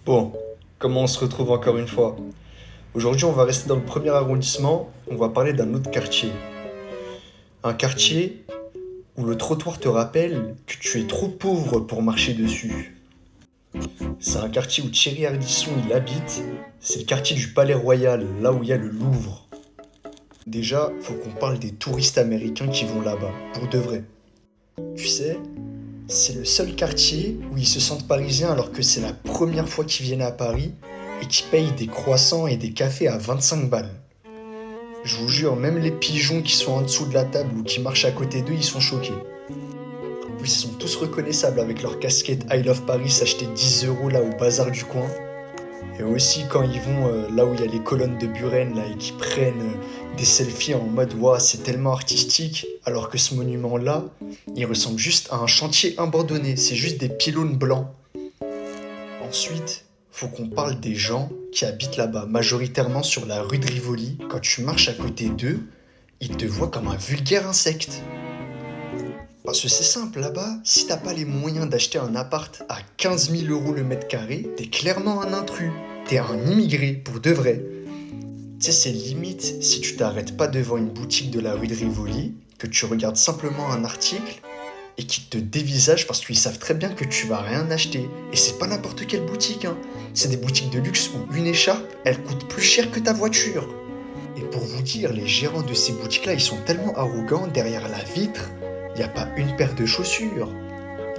Bon, comment on se retrouve encore une fois? Aujourd'hui, on va rester dans le premier arrondissement, on va parler d'un autre quartier. Un quartier où le trottoir te rappelle que tu es trop pauvre pour marcher dessus. C'est un quartier où Thierry Ardisson il habite, c'est le quartier du Palais Royal, là où il y a le Louvre. Déjà, faut qu'on parle des touristes américains qui vont là-bas, pour de vrai. Tu sais, c'est le seul quartier où ils se sentent parisiens alors que c'est la première fois qu'ils viennent à Paris et qui payent des croissants et des cafés à 25 balles. Je vous jure, même les pigeons qui sont en dessous de la table ou qui marchent à côté d'eux, ils sont choqués. Ils sont tous reconnaissables avec leur casquette I Love Paris achetée 10 € là au bazar du coin. Et aussi quand ils vont là où il y a les colonnes de Buren là, et qui prennent des selfies en mode waouh c'est tellement artistique alors que ce monument là il ressemble juste à un chantier abandonné, c'est juste des pylônes blancs. Ensuite, faut qu'on parle des gens qui habitent là-bas, majoritairement sur la rue de Rivoli. Quand tu marches à côté d'eux, ils te voient comme un vulgaire insecte. Parce que c'est simple, là-bas, si t'as pas les moyens d'acheter un appart à 15 000 € le mètre carré, t'es clairement un intrus. T'es un immigré, pour de vrai. Tu sais, c'est limite si tu t'arrêtes pas devant une boutique de la rue de Rivoli, que tu regardes simplement un article et qui te dévisagent parce qu'ils savent très bien que tu vas rien acheter. Et c'est pas n'importe quelle boutique, hein. C'est des boutiques de luxe où une écharpe, elle coûte plus cher que ta voiture. Et pour vous dire, les gérants de ces boutiques-là, ils sont tellement arrogants, derrière la vitre, il n'y a pas une paire de chaussures.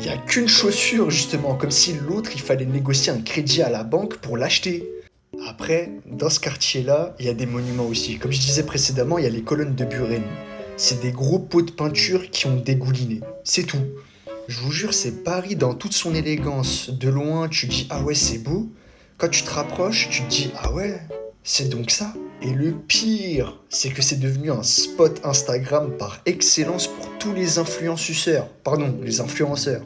Il n'y a qu'une chaussure, justement, comme si l'autre, il fallait négocier un crédit à la banque pour l'acheter. Après, dans ce quartier-là, il y a des monuments aussi. Comme je disais précédemment, il y a les colonnes de Buren. C'est des gros pots de peinture qui ont dégouliné. C'est tout. Je vous jure, c'est Paris dans toute son élégance. De loin, tu dis ah ouais, c'est beau. Quand tu te rapproches, tu te dis ah ouais, c'est donc ça. Et le pire, c'est que c'est devenu un spot Instagram par excellence pour tous les influenceurs. Pardon, les influenceurs.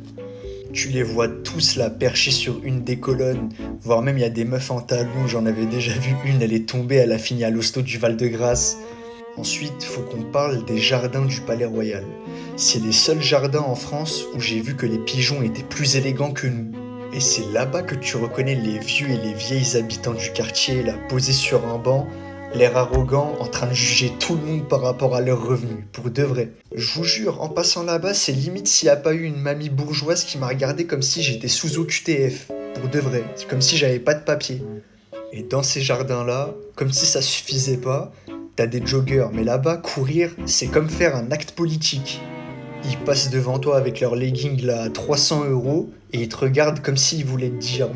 Tu les vois tous là perchés sur une des colonnes, voire même il y a des meufs en talons, j'en avais déjà vu une, elle est tombée, elle a fini à l'hosto du Val-de-Grâce. Ensuite, faut qu'on parle des jardins du Palais Royal. C'est les seuls jardins en France où j'ai vu que les pigeons étaient plus élégants que nous. Et c'est là-bas que tu reconnais les vieux et les vieilles habitants du quartier, là, posés sur un banc, l'air arrogant, en train de juger tout le monde par rapport à leurs revenus, pour de vrai. Je vous jure, en passant là-bas, c'est limite s'il n'y a pas eu une mamie bourgeoise qui m'a regardé comme si j'étais sous OQTF, pour de vrai. C'est comme si j'avais pas de papier. Et dans ces jardins-là, comme si ça suffisait pas, t'as des joggers, mais là-bas, courir, c'est comme faire un acte politique. Ils passent devant toi avec leurs leggings là à 300 € et ils te regardent comme s'ils voulaient te dire